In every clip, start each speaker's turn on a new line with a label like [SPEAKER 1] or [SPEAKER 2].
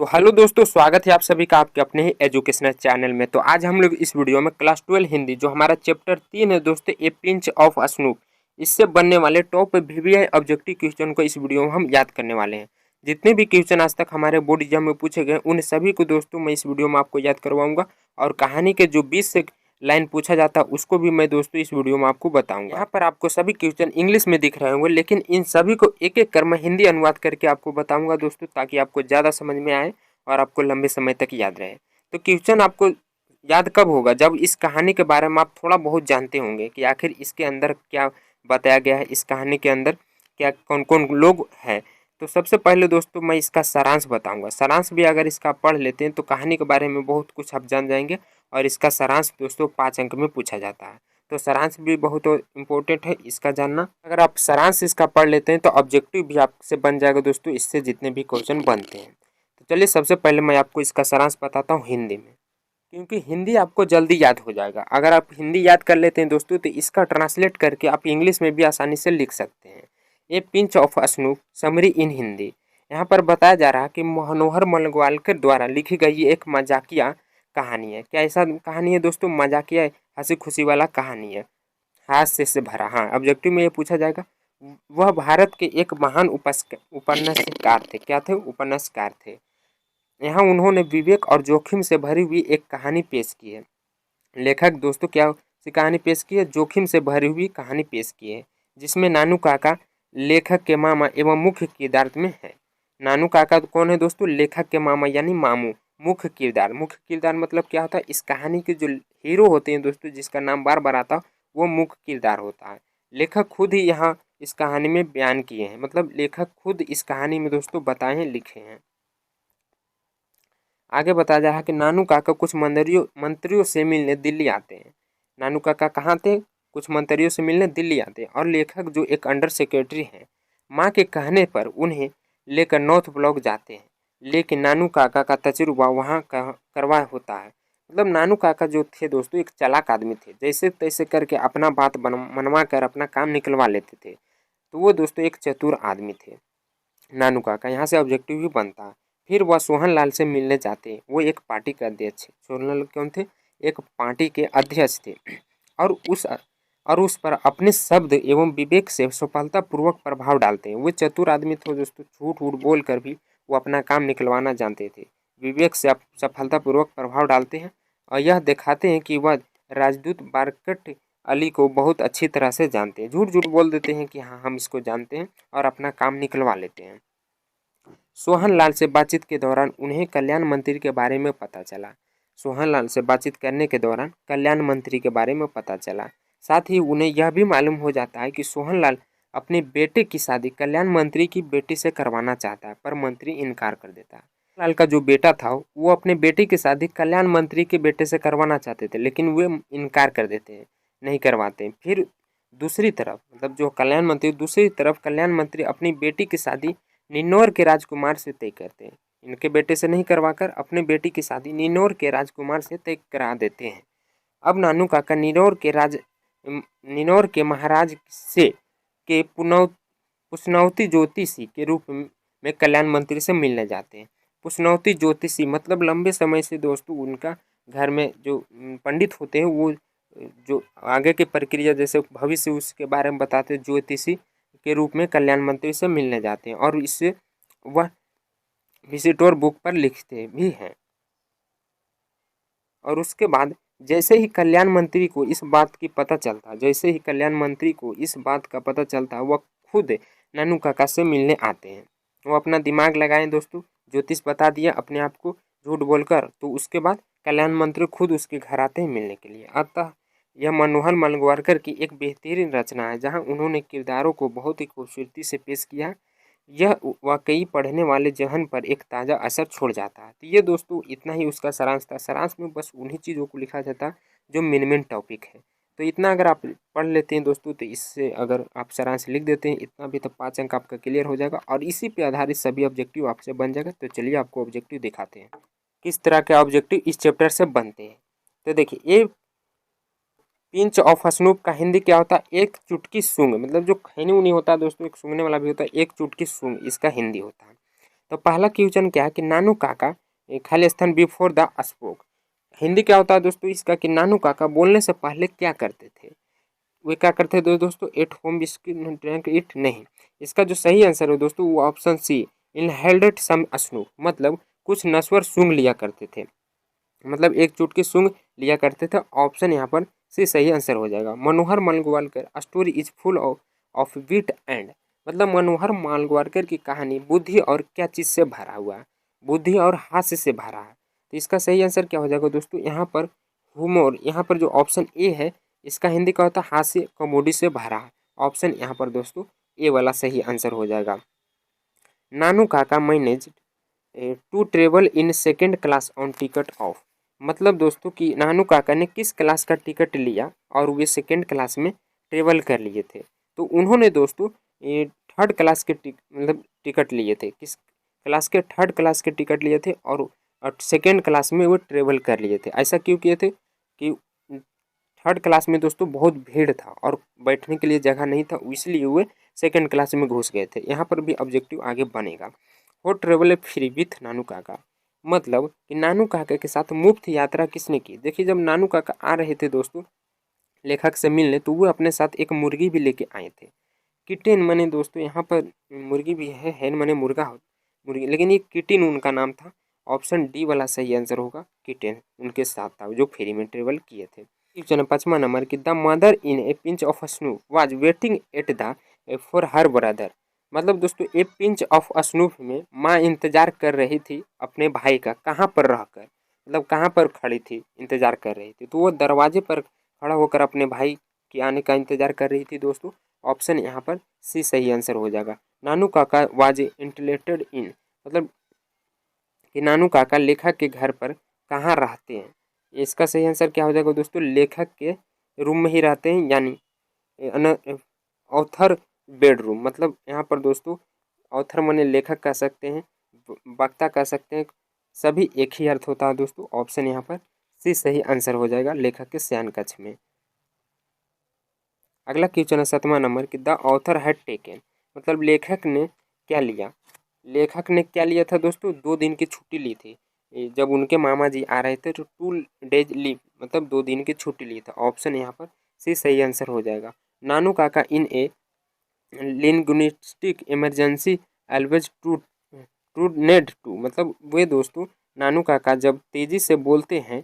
[SPEAKER 1] तो हेलो दोस्तों, स्वागत है आप सभी का आपके अपने ही एजुकेशनल चैनल में। तो आज हम लोग इस वीडियो में क्लास 12 हिंदी जो हमारा चैप्टर 3 है दोस्तों, ए पिंच ऑफ स्नूप, इससे बनने वाले टॉप वीवीआई ऑब्जेक्टिव क्वेश्चन को इस वीडियो में हम याद करने वाले हैं। जितने भी क्वेश्चन आज तक हमारे बोर्ड एग्जाम में पूछे गए उन सभी को दोस्तों मैं इस वीडियो में आपको याद करवाऊंगा, और कहानी के जो 20 से लाइन पूछा जाता है उसको भी मैं दोस्तों इस वीडियो में आपको बताऊंगा। यहाँ पर आपको सभी क्वेश्चन इंग्लिश में दिख रहे होंगे, लेकिन इन सभी को एक एक कर मैं हिंदी अनुवाद करके आपको बताऊंगा दोस्तों, ताकि आपको ज़्यादा समझ में आए और आपको लंबे समय तक याद रहे। तो क्वेश्चन आपको याद कब होगा? जब इस कहानी के बारे में आप थोड़ा बहुत जानते होंगे कि आखिर इसके अंदर क्या बताया गया है, इस कहानी के अंदर क्या कौन कौन लोग हैं। तो सबसे पहले दोस्तों मैं इसका सारांश बताऊंगा। सारांश भी अगर इसका पढ़ लेते हैं तो कहानी के बारे में बहुत कुछ आप जान जाएंगे, और इसका सारांश दोस्तों 5 अंक में पूछा जाता है। तो सारांश भी बहुत इंपॉर्टेंट है इसका जानना। अगर आप सारांश इसका पढ़ लेते हैं तो ऑब्जेक्टिव भी आपसे बन जाएगा दोस्तों, इससे जितने भी क्वेश्चन बनते हैं। तो चलिए सबसे पहले मैं आपको इसका सारांश बताता हूँ हिंदी में, क्योंकि हिंदी आपको जल्दी याद हो जाएगा। अगर आप हिंदी याद कर लेते हैं दोस्तों तो इसका ट्रांसलेट करके आप इंग्लिश में भी आसानी से लिख सकते हैं। ए पिंच ऑफ स्नूप समरी इन हिंदी। यहाँ पर बताया जा रहा है कि मनोहर मलगवालकर द्वारा लिखी गई ये एक मजाकिया कहानी है। क्या ऐसा कहानी है दोस्तों? मजाकिया हंसी खुशी वाला कहानी है, हास्य से भरा। हाँ, ऑब्जेक्टिव में ये पूछा जाएगा। वह भारत के एक महान उपन्यासकार थे। क्या थे? उपन्यासकार थे। यहाँ उन्होंने विवेक और जोखिम से भरी हुई एक कहानी पेश की है। लेखक दोस्तों क्या सी कहानी पेश की है? जोखिम से भरी हुई कहानी पेश की है, जिसमें नानू काका लेखक के मामा एवं मुख्य किरदार में है। नानू काका कौन है दोस्तों? लेखक के मामा यानी मामू। मुख्य किरदार, मुख्य किरदार मतलब क्या होता है? इस कहानी के जो हीरो होते हैं दोस्तों, जिसका नाम बार बार आता है, वो मुख्य किरदार होता है। लेखक खुद ही यहाँ इस कहानी में बयान किए हैं, मतलब लेखक खुद इस कहानी में दोस्तों बताए हैं, लिखे हैं। आगे बताया जा रहा है कि नानू काका कुछ मंत्रियों से मिलने दिल्ली आते हैं। नानू काका कहाँ थे? कुछ मंत्रियों से मिलने दिल्ली आते हैं, और लेखक जो एक अंडर सेक्रेटरी हैं, माँ के कहने पर उन्हें लेकर नॉर्थ ब्लॉक जाते हैं। लेकिन नानू काका का तजुर्बा वहाँ करवा होता है। मतलब नानू काका जो थे दोस्तों एक चालाक आदमी थे, जैसे तैसे करके अपना बात मनवा कर अपना काम निकलवा लेते थे। तो वो दोस्तों एक चतुर आदमी थे नानू काका। यहाँ से ऑब्जेक्टिव भी बनता है। फिर वह सोहनलाल से मिलने जाते हैं। वो एक पार्टी के अध्यक्ष। सोहनलाल कौन थे? एक पार्टी के अध्यक्ष थे, और उस पर अपने शब्द एवं विवेक से सफलतापूर्वक प्रभाव डालते हैं। वो चतुर आदमी थे दोस्तों, झूठ वूठ बोल कर भी वो अपना काम निकलवाना जानते थे। विवेक से सफलतापूर्वक प्रभाव डालते हैं, और यह दिखाते हैं कि वह राजदूत बारकट अली को बहुत अच्छी तरह से जानते हैं। झूठ झूठ बोल देते हैं कि हाँ हम इसको जानते हैं, और अपना काम निकलवा लेते हैं। सोहनलाल से बातचीत के दौरान उन्हें कल्याण मंत्री के बारे में पता चला। सोहनलाल से बातचीत करने के दौरान कल्याण मंत्री के बारे में पता चला। साथ ही उन्हें यह भी मालूम हो जाता है कि सोहनलाल अपने बेटे की शादी कल्याण मंत्री की बेटी से करवाना चाहता है, पर मंत्री इनकार कर देता है। लाल का जो बेटा था वो अपने बेटे की शादी कल्याण मंत्री के बेटे से करवाना चाहते थे, लेकिन वे इनकार कर देते हैं, नहीं करवाते हैं। फिर दूसरी तरफ मतलब जो कल्याण मंत्री, दूसरी तरफ कल्याण मंत्री अपनी बेटी की शादी निन्नौर के राजकुमार से तय करते हैं। इनके बेटे से नहीं करवाकर अपनी बेटी की शादी निन्नौर के राजकुमार से तय करा देते हैं। अब नानू काका निन्नौर के महाराज से के पुष्नौती ज्योतिषी के रूप में कल्याण मंत्री से मिलने जाते हैं। पुष्नौती ज्योतिषी मतलब लंबे समय से दोस्तों उनका घर में जो पंडित होते हैं, वो जो आगे की प्रक्रिया जैसे भविष्य उसके बारे में बताते हैं, ज्योतिषी के रूप में कल्याण मंत्री से मिलने जाते हैं, और इससे वह विजिटर बुक पर लिखते भी हैं। और उसके बाद जैसे ही कल्याण मंत्री को इस बात की पता चलता, जैसे ही कल्याण मंत्री को इस बात का पता चलता, वह खुद नानू काका से मिलने आते हैं। वो अपना दिमाग लगाएं दोस्तों, ज्योतिष बता दिया अपने आप को झूठ बोलकर, तो उसके बाद कल्याण मंत्री खुद उसके घर आते हैं मिलने के लिए। अतः यह मनोहर मलगवारकर की एक बेहतरीन रचना है, जहाँ उन्होंने किरदारों को बहुत ही खूबसूरती से पेश किया। यह वाकई पढ़ने वाले जहन पर एक ताज़ा असर छोड़ जाता है। तो ये दोस्तों इतना ही उसका सारांश था। सारांश में बस उन्हीं चीज़ों को लिखा जाता जो मेन टॉपिक है। तो इतना अगर आप पढ़ लेते हैं दोस्तों, तो इससे अगर आप सारांश लिख देते हैं इतना भी, तो 5 अंक आपका क्लियर हो जाएगा, और इसी पे आधारित सभी ऑब्जेक्टिव आपसे बन जाएगा। तो चलिए आपको ऑब्जेक्टिव दिखाते हैं किस तरह के ऑब्जेक्टिव इस चैप्टर से बनते हैं। तो देखिए, ये पिंच ऑफ स्नूप का हिंदी क्या होता है? एक चुटकी सूंघ। मतलब जो खैनी उनी होता है दोस्तों, एक सूंघने वाला भी होता है, एक चुटकी सूंघ इसका हिंदी होता है। तो पहला क्वेश्चन क्या है कि नानू काका खाली स्थान बिफोर द स्पोक। हिंदी क्या होता है दोस्तों इसका कि नानू काका बोलने से पहले क्या करते थे। वे क्या करते थे दोस्तों, at home biscuit drank it नहीं। इसका जो सही आंसर है दोस्तों वो ऑप्शन सी, इनहेल्डेड सम स्नूप, मतलब कुछ नश्वर सूंघ लिया करते थे, मतलब एक चुटकी सूंघ लिया करते थे। ऑप्शन यहाँ पर सी सही आंसर हो जाएगा। Manohar Malgonkar story is full of wit and, मतलब मनोहर मालगोवालकर की कहानी बुद्धि और क्या चीज़ से भरा हुआ है, बुद्धि और हास्य से भरा है। तो इसका सही आंसर क्या हो जाएगा दोस्तों, यहाँ पर हुमोर, यहाँ पर जो ऑप्शन ए है इसका हिंदी का होता है हास्य कॉमेडी से भरा है। ऑप्शन यहाँ पर दोस्तों ए वाला सही आंसर हो जाएगा। Nanu Kaka manage to travel in second class on ticket of, मतलब दोस्तों कि नानू काका ने किस क्लास का टिकट लिया और वे सेकेंड क्लास में ट्रेवल कर लिए थे। तो उन्होंने दोस्तों थर्ड क्लास के मतलब टिकट लिए थे, किस क्लास के, थर्ड क्लास के टिकट लिए थे और सेकेंड क्लास में वो ट्रेवल कर लिए थे। ऐसा क्यों किए थे कि थर्ड क्लास में दोस्तों बहुत भीड़ था और बैठने के लिए जगह नहीं था, इसलिए वे सेकेंड क्लास में घुस गए थे। यहाँ पर भी ऑब्जेक्टिव आगे बनेगा। वो ट्रेवल फ्री विथ नानू काका, मतलब कि नानू काका के साथ मुफ्त यात्रा किसने की। देखिए जब नानू काका आ रहे थे दोस्तों लेखक से मिलने तो वो अपने साथ एक मुर्गी भी लेके आए थे। किटेन मने दोस्तों यहाँ पर मुर्गी भी है, हैन मने मुर्गा हो मुर्गी, लेकिन ये किटिन उनका नाम था। ऑप्शन डी वाला सही आंसर होगा, किटेन उनके साथ था जो फेरी में ट्रेवल किए थे। क्वेश्चन 5वां नंबर की the mother in a pinch of snuff was waiting at the for her brother, मतलब दोस्तों ए पिंच ऑफ स्नूफ में माँ इंतजार कर रही थी अपने भाई का, कहाँ पर रहकर, मतलब कहाँ पर खड़ी थी इंतजार कर रही थी। तो वो दरवाजे पर खड़ा होकर अपने भाई के आने का इंतजार कर रही थी दोस्तों। ऑप्शन यहाँ पर सी सही आंसर हो जाएगा। नानू काका वाज इंटलेटेड इन, मतलब कि नानू काका लेखक के घर पर कहाँ रहते हैं। इसका सही आंसर क्या हो जाएगा दोस्तों, लेखक के रूम में ही रहते हैं, यानी ऑथर बेडरूम, मतलब यहाँ पर दोस्तों ऑथर माने लेखक कह सकते हैं, वक्ता कह सकते हैं, सभी एक ही अर्थ होता है दोस्तों। ऑप्शन यहाँ पर सी सही आंसर हो जाएगा, लेखक के शयन कक्ष में। अगला क्वेश्चन है 7वां नंबर की द ऑथर हैड टेकन, मतलब लेखक ने क्या लिया। लेखक ने क्या लिया था दोस्तों, 2 दिन की छुट्टी ली थी। जब उनके मामा जी आ रहे थे तो 2 डेज लीव, मतलब 2 दिन की छुट्टी ली था। ऑप्शन यहाँ पर सी सही आंसर हो जाएगा। Nanu Kaka in a linguistic emergency always to need to, मतलब वे दोस्तों नानू काका जब तेज़ी से बोलते हैं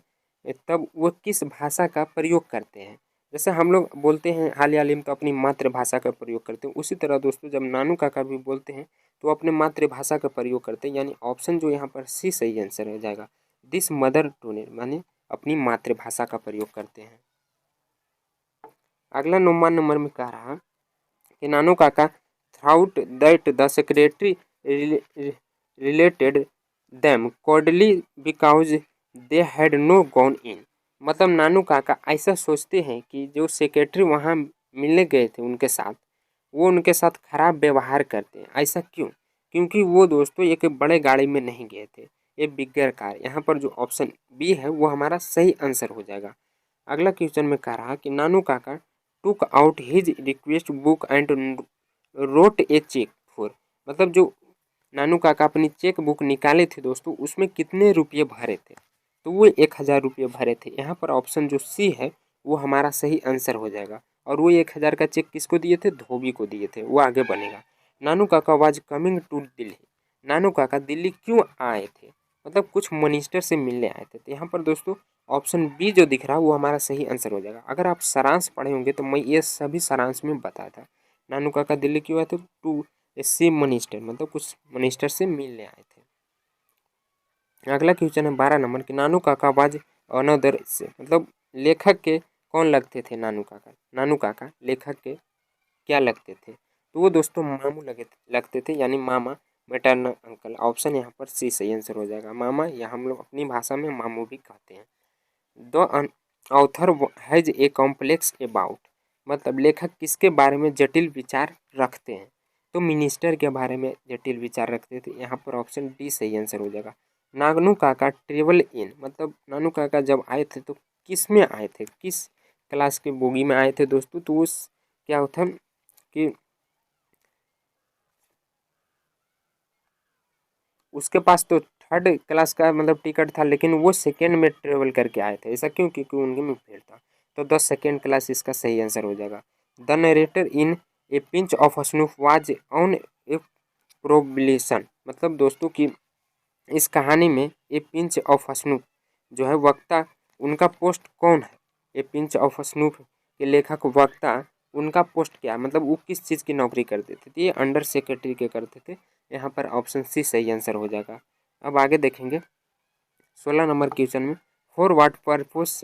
[SPEAKER 1] तब वो किस भाषा का प्रयोग करते हैं। जैसे हम लोग बोलते हैं हाल ही में तो अपनी मातृभाषा का प्रयोग करते हैं, उसी तरह दोस्तों जब नानू काका भी बोलते हैं तो अपने मातृभाषा का प्रयोग करते हैं, यानी ऑप्शन जो यहाँ पर सी सही आंसर हो जाएगा। दिस मदर टोन माने अपनी मातृभाषा का प्रयोग करते हैं। अगला 9वां नंबर में कह रहा कि Nanu Kaka throughout that the secretary related them cordially because they had no gone in, मतलब नानू काका ऐसा सोचते हैं कि जो सेक्रेटरी वहाँ मिलने गए थे उनके साथ वो उनके साथ खराब व्यवहार करते हैं। ऐसा क्यों, क्योंकि वो दोस्तों एक बड़े गाड़ी में नहीं गए थे, ये बिगर कार। यहाँ पर जो ऑप्शन बी है वो हमारा सही आंसर हो जाएगा। अगला क्वेश्चन में कह रहा कि Nanu Kaka took out his request book and wrote a cheque for, मतलब जो नानू काका अपनी चेक बुक निकाले थे दोस्तों उसमें कितने रुपये भरे थे। तो वो 1000 रुपये भरे थे। यहाँ पर ऑप्शन जो सी है वो हमारा सही आंसर हो जाएगा। और वो 1000 का चेक किसको दिए थे, धोबी को दिए थे, वो आगे बनेगा। नानू Kaka was coming to Delhi, नानू काका दिल्ली क्यों आए थे, मतलब कुछ मिनिस्टर से मिलने आए थे। तो यहाँ पर दोस्तों ऑप्शन बी जो दिख रहा है वो हमारा सही आंसर हो जाएगा। अगर आप सारांश पढ़े होंगे तो मैं ये सभी सारांश में बताया था। नानू काका दिल्ली क्यों आए थे, टू सी मिनिस्टर, मतलब कुछ मिनिस्टर से मिलने आए थे। अगला क्वेश्चन है 12 नंबर की नानू काका वाज अनदर से, मतलब लेखक के कौन लगते थे। नानू काका लेखक के क्या लगते थे। तो वो दोस्तों मामू लगते थे, यानी मामा, मैटरनल अंकल। ऑप्शन यहाँ पर सी सही आंसर हो जाएगा, मामा, या हम लोग अपनी भाषा में मामू भी कहते हैं। The author has a complex about, मतलब लेखक किसके बारे में जटिल विचार रखते हैं। तो मिनिस्टर के बारे में जटिल विचार रखते थे। यहाँ पर ऑप्शन डी सही आंसर हो जाएगा। नानू काका ट्रेवल इन, मतलब नानू काका जब आए थे तो किस में आए थे, किस क्लास के बोगी में आए थे दोस्तों। तो उस क्या होता कि उसके पास तो थर्ड क्लास का मतलब टिकट था, लेकिन वो सेकेंड में ट्रेवल करके आए थे। ऐसा क्यों? क्योंकि उनके में भीड़ था। तो द सेकेंड क्लास इसका सही आंसर हो जाएगा। The narrator in a pinch of snuff was on a probation. मतलब दोस्तों की इस कहानी में ए पिंच ऑफ स्नूफ जो है वक्ता, उनका पोस्ट कौन है? ए पिंच ऑफ स्नूफ के लेखक वक्ता, उनका पोस्ट क्या है? मतलब वो किस चीज़ की नौकरी करते थे? तो ये अंडर सेक्रेटरी के करते थे। यहाँ पर ऑप्शन सी सही आंसर हो जाएगा। अब आगे देखेंगे 16 नंबर क्वेश्चन में, फॉर व्हाट पर्पस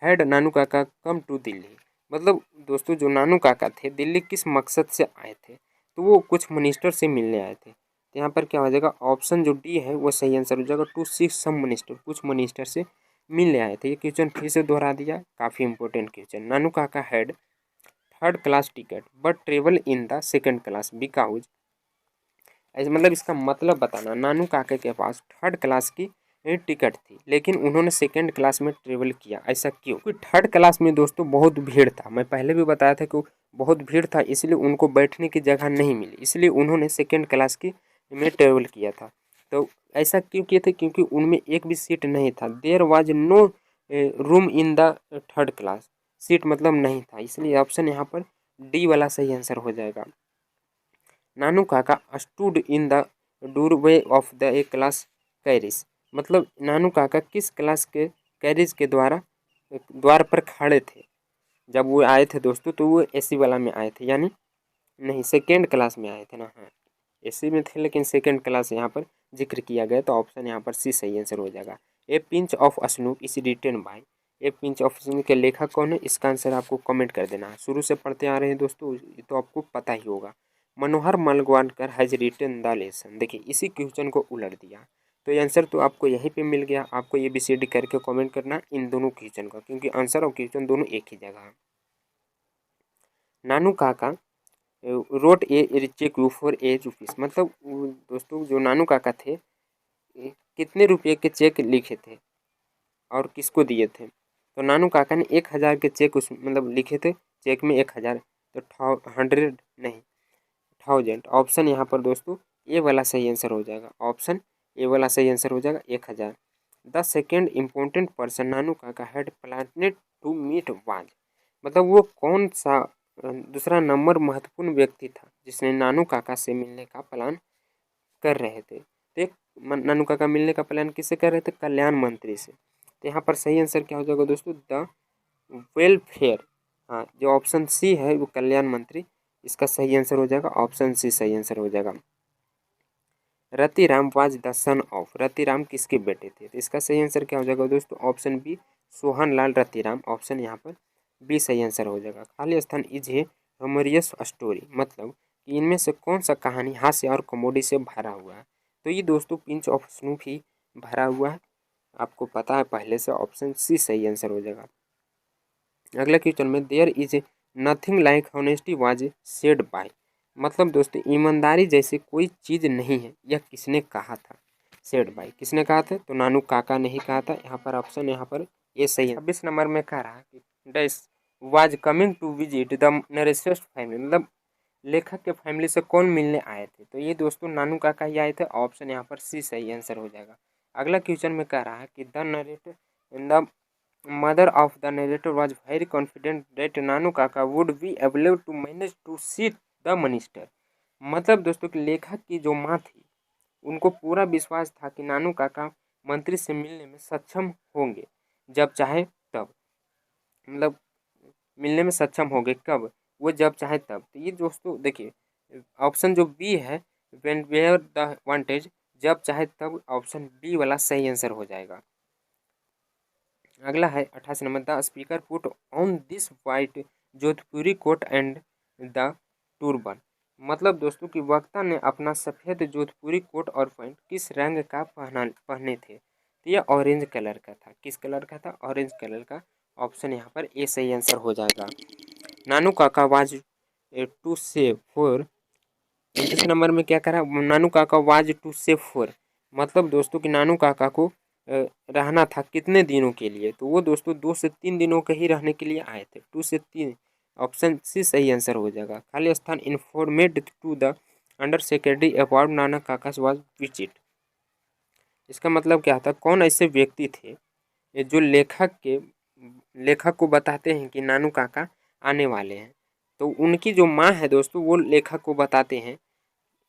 [SPEAKER 1] हैड नानू काका कम टू दिल्ली। मतलब दोस्तों जो नानू काका थे दिल्ली किस मकसद से आए थे? तो वो कुछ मिनिस्टर से मिलने आए थे। तो यहाँ पर क्या हो जाएगा? ऑप्शन जो डी है वो सही आंसर हो जाएगा। टू सीक सम मिनिस्टर, कुछ मिनिस्टर से मिलने आए थे। ये क्वेश्चन फिर से दोहरा दिया, काफ़ी important question. Nanu Kaka had third class ticket but travel in the second class because, ऐसे मतलब इसका मतलब बताना। नानू काके के पास थर्ड क्लास की टिकट थी, लेकिन उन्होंने सेकेंड क्लास में ट्रेवल किया। ऐसा क्यों? क्योंकि थर्ड क्लास में दोस्तों बहुत भीड़ था। मैं पहले भी बताया था कि बहुत भीड़ था, इसलिए उनको बैठने की जगह नहीं मिली, इसलिए उन्होंने सेकेंड क्लास की में ट्रेवल किया था। तो ऐसा क्यों किए थे? क्योंकि उनमें एक भी सीट नहीं था। There was no room in the third class, seat मतलब नहीं था, इसलिए ऑप्शन यहाँ पर डी वाला सही आंसर हो जाएगा। नानू काका stood in the doorway of the A class carriage. मतलब नानू काका किस क्लास के कैरिज के द्वार पर खड़े थे जब वो आए थे दोस्तों? तो वो एसी वाला में आए थे, यानी नहीं सेकेंड क्लास में आए थे ना। हाँ, एसी में थे लेकिन सेकेंड क्लास यहाँ पर जिक्र किया गया, तो ऑप्शन यहाँ पर सी सही आंसर हो जाएगा। A pinch of snoop is written by. A pinch of snoop के लेखक कौन है? इसका आंसर आपको कमेंट कर देना है। शुरू से पढ़ते आ रहे हैं दोस्तों, ये तो आपको पता ही होगा। मनोहर मलगवानकर हैज रिटन द लेसन। देखिए इसी क्वेश्चन को उलट दिया, तो ये आंसर तो आपको यहीं पे मिल गया। आपको ये ABCD करके कमेंट करना इन दोनों क्वेश्चन का, क्योंकि आंसर और क्वेश्चन दोनों एक ही जगह है। नानू काका रोट ए चेक फॉर ₹8। मतलब दोस्तों जो नानू काका थे कितने रुपये के चेक लिखे थे और किसको दिए थे? तो नानू काका ने 1000 के चेक उस मतलब लिखे थे, चेक में 1000, तो 100 नहीं 1000। ऑप्शन यहाँ पर दोस्तों ए वाला सही आंसर हो जाएगा। ऑप्शन ए वाला सही आंसर हो जाएगा 1000। The second important person Nanu Kaka had प्लानेड to meet was. मतलब वो कौन सा दूसरा नंबर महत्वपूर्ण व्यक्ति था जिसने नानू काका से मिलने का प्लान कर रहे थे? तो एक नानू काका मिलने का प्लान किससे कर रहे थे? कल्याण मंत्री से। तो यहाँ पर सही आंसर क्या हो जाएगा दोस्तों? The welfare. हाँ, जो ऑप्शन सी है वो कल्याण मंत्री, इसका सही आंसर हो जाएगा। ऑप्शन सी सही आंसर हो जाएगा। Ratiram was the son of. Ratiram किसके बेटे थे? तो इसका सही आंसर क्या हो जाएगा दोस्तों? Option B Sohan Lal Ratiram. Option यहाँ पर बी सही आंसर हो जाएगा। खाली स्थान इज ए ह्यूमरियस स्टोरी। मतलब कि इनमें से कौन सा कहानी हास्य और कॉमेडी से भरा हुआ है? तो ये दोस्तों पिंच ऑफ स्नूप ही भरा हुआ है, आपको पता है पहले से। ऑप्शन सी सही आंसर हो जाएगा। अगला क्वेश्चन में there is nothing like honesty was said by. मतलब दोस्तों ईमानदारी जैसे कोई चीज़ नहीं है, यह किसने कहा था? सेड बाय किसने कहा था? तो नानू काका ने ही कहा था। यहाँ पर ऑप्शन यहाँ पर ए सही है। 26 नंबर में कह रहा है कि dash was coming to visit the नरेशस्ट फैमिली। मतलब लेखक के फैमिली से कौन मिलने आए थे? तो ये दोस्तों नानू काका ही आए थे। ऑप्शन यहाँ पर सी सही आंसर हो जाएगा। अगला क्वेश्चन में कह रहा है कि the narrator in the mother of the narrator was very confident that Nanu Kaka would be able to manage to seat the minister. मतलब दोस्तों कि लेखक की जो माँ थी उनको पूरा विश्वास था कि नानू काका मंत्री से मिलने में सक्षम होंगे जब चाहे तब। मतलब मिलने में सक्षम होंगे कब? वो जब चाहे तब। तो ये दोस्तों देखिए ऑप्शन जो बी है व्हेन वेयर द वांटेज, जब चाहे तब, ऑप्शन बी वाला सही आंसर हो जाएगा। अगला है 88 number, the speaker put on this white Jodhpuri coat and the turban. मतलब दोस्तों कि वक्ता ने अपना सफ़ेद जोधपुरी कोट और पैंट किस रंग का पहने थे? तो यह ऑरेंज कलर का था। किस कलर का था? ऑरेंज कलर का। ऑप्शन यहाँ पर ए सही आंसर हो जाएगा। नानू काका वाज टू से फोर। 29 नंबर में क्या करा? नानू काका वाज टू से फोर। मतलब दोस्तों कि नानू काका को रहना था कितने दिनों के लिए? तो वो दोस्तों 2 से 3 दिनों के ही रहने के लिए आए थे। 2 से 3, ऑप्शन सी सही आंसर हो जाएगा। खाली स्थान informed to the under secretary about Nana Kaka's was visit. इसका मतलब क्या था, कौन ऐसे व्यक्ति थे जो लेखक को बताते हैं कि नानू काका आने वाले हैं। तो उनकी जो माँ है दोस्तों वो लेखक को बताते हैं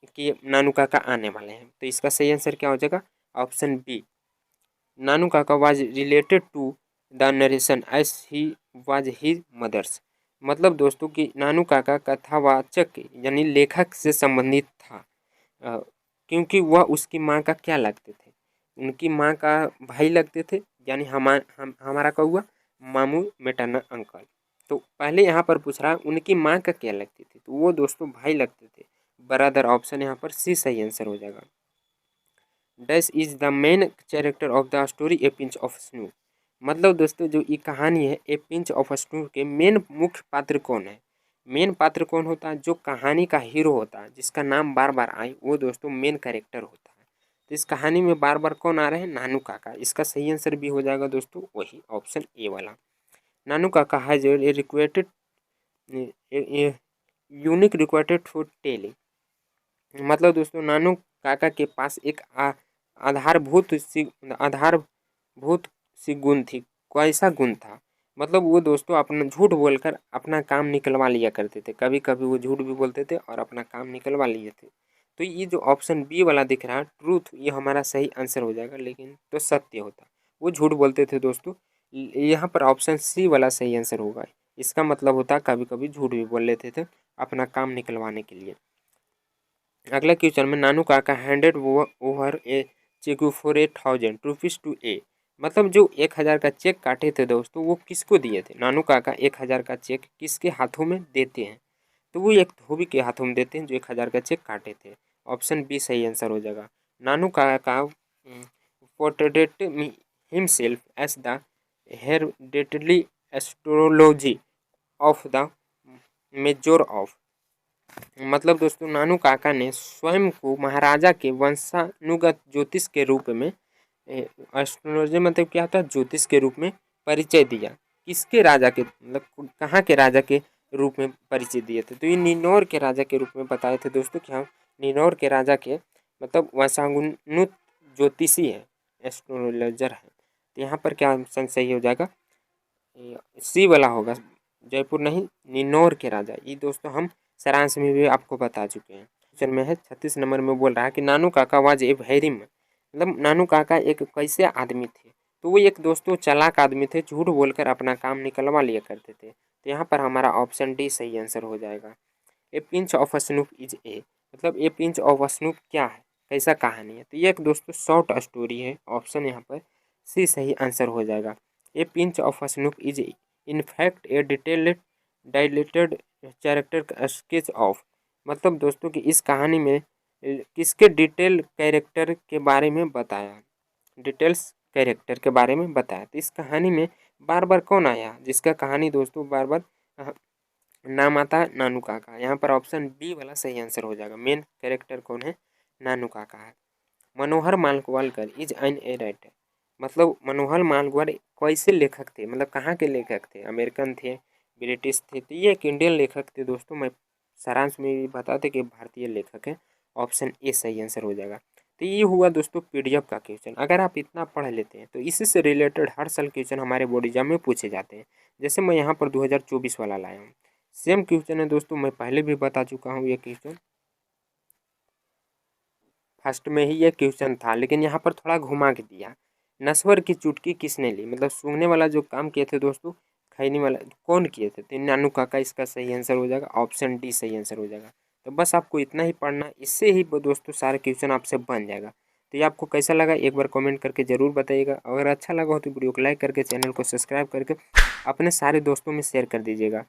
[SPEAKER 1] कि नानू काका आने वाले हैं। तो इसका सही आंसर क्या हो जाएगा, option B. Nanu Kaka was related to the narration as he was his mother's. मतलब दोस्तों कि नानू काका कथावाचक यानी लेखक से संबंधित था, क्योंकि वह उसकी माँ का क्या लगते थे, उनकी माँ का भाई लगते थे, यानी हमारा क्या हुआ, मामू मेटरनल अंकल। तो पहले यहाँ पर पूछ रहा है उनकी माँ का क्या लगती थी, तो वो दोस्तों भाई लगते थे, ब्रदर। ऑप्शन यहाँ पर सी सही आंसर हो जाएगा। Dash is the main character of the story a pinch of snuff. मतलब दोस्तों जो ये कहानी है ए पिंच ऑफ स्नू के मेन मुख्य पात्र कौन है। मेन पात्र कौन होता है, जो कहानी का हीरो होता है, जिसका नाम बार बार आए, वो दोस्तों मेन कैरेक्टर होता है। तो इस कहानी में बार बार कौन आ रहे हैं, नानू काका। इसका सही आंसर भी हो जाएगा दोस्तों वही ऑप्शन ए वाला। Nanu Kaka has a requested unique requested for telling. मतलब दोस्तों नानू काका के पास एक आधारभूत सी गुण थी। कैसा गुण था, मतलब वो दोस्तों अपना झूठ बोलकर अपना काम निकलवा लिया करते थे। कभी कभी वो झूठ भी बोलते थे और अपना काम निकलवा लिए थे। तो ये जो ऑप्शन बी वाला दिख रहा है ट्रूथ, ये हमारा सही आंसर हो जाएगा, लेकिन तो सत्य होता, वो झूठ बोलते थे दोस्तों। यहाँ पर ऑप्शन सी वाला सही आंसर होगा। इसका मतलब होता है कभी कभी झूठ भी बोल लेते थे अपना काम निकलवाने के लिए। अगला क्वेश्चन में Nanu Kaka handed over a cheque for 8,000 rupees to a. मतलब जो 1,000 का चेक काटे थे दोस्तों वो किसको दिए थे, नानू काका 1,000 का चेक किसके हाथों में देते हैं, तो वो एक धोबी के हाथों में देते हैं जो 1,000 का चेक काटे थे। ऑप्शन बी सही आंसर हो जाएगा। Nanu Kaka portrait himself as the hereditary astrology of the major of. मतलब दोस्तों नानू काका ने स्वयं को महाराजा के वंशानुगत ज्योतिष के रूप में, एस्ट्रोलॉजी मतलब क्या होता है, ज्योतिष के रूप में परिचय दिया। किसके राजा के, मतलब कहाँ के राजा के रूप में परिचय दिए थे, तो ये निनौर के राजा के रूप में बताए थे दोस्तों। क्या निनौर के राजा के मतलब वंशानुगत ज्योतिषी है, एस्ट्रोलॉजर है। तो यहाँ पर क्या ऑप्शन सही हो जाएगा, सी वाला होगा, जयपुर नहीं निनौर के राजा। ये दोस्तों हम सारांश में भी आपको बता चुके हैं। क्वेश्चन में है 36 नंबर में बोल रहा है कि Nanu Kaka was a very, मतलब नानू काका एक कैसे आदमी थे, तो वो एक दोस्तों चालाक आदमी थे, झूठ बोलकर अपना काम निकलवा लिया करते थे। तो यहाँ पर हमारा ऑप्शन डी सही आंसर हो जाएगा। A pinch of snoop is a, मतलब ए पिंच ऑफ स्नूप क्या है, कैसा कहानी है, तो ये एक दोस्तों शॉर्ट स्टोरी है। ऑप्शन यहाँ पर सी सही आंसर हो जाएगा। A pinch of snoop is in fact A dilated character sketch of. मतलब दोस्तों कि इस कहानी में किसके डिटेल कैरेक्टर के बारे में बताया, डिटेल्स कैरेक्टर के बारे में बताया। तो इस कहानी में बार बार कौन आया, जिसका कहानी दोस्तों बार बार नाम आता है नानू काका। यहाँ पर ऑप्शन बी वाला सही आंसर हो जाएगा। मेन कैरेक्टर कौन है, नानू काका है। मनोहर मालवालकर इज एन ए राइटर। मतलब मनोहर मालवालकर कैसे लेखक थे, मतलब कहाँ के लेखक थे, अमेरिकन थे, ब्रिटिश थे, तो ये एक इंडियन लेखक थे दोस्तों। मैं सारांश में भी बताते कि भारतीय लेखक है। ऑप्शन ए सही आंसर हो जाएगा। तो ये हुआ दोस्तों पीडीएफ का क्वेश्चन। अगर आप इतना पढ़ लेते हैं तो इसी से रिलेटेड हर साल क्वेश्चन हमारे बोर्ड एग्जाम में पूछे जाते हैं। जैसे मैं यहाँ पर 2024 वाला लाया हूँ, सेम क्वेश्चन है दोस्तों, मैं पहले भी बता चुका हूँ। ये क्वेश्चन फर्स्ट में ही ये क्वेश्चन था, लेकिन यहाँ पर थोड़ा घुमा के दिया। नस्वर की चुटकी किसने ली, मतलब सूंघने वाला जो काम किए थे दोस्तों, खैनी वाला कौन किए थे, तो नानू काका इसका सही आंसर हो जाएगा। ऑप्शन डी सही आंसर हो जाएगा। तो बस आपको इतना ही पढ़ना, इससे ही दोस्तों सारे क्वेश्चन आपसे बन जाएगा। तो ये आपको कैसा लगा एक बार कमेंट करके ज़रूर बताइएगा। अगर अच्छा लगा हो तो वीडियो को लाइक करके चैनल को सब्सक्राइब करके अपने सारे दोस्तों में शेयर कर दीजिएगा।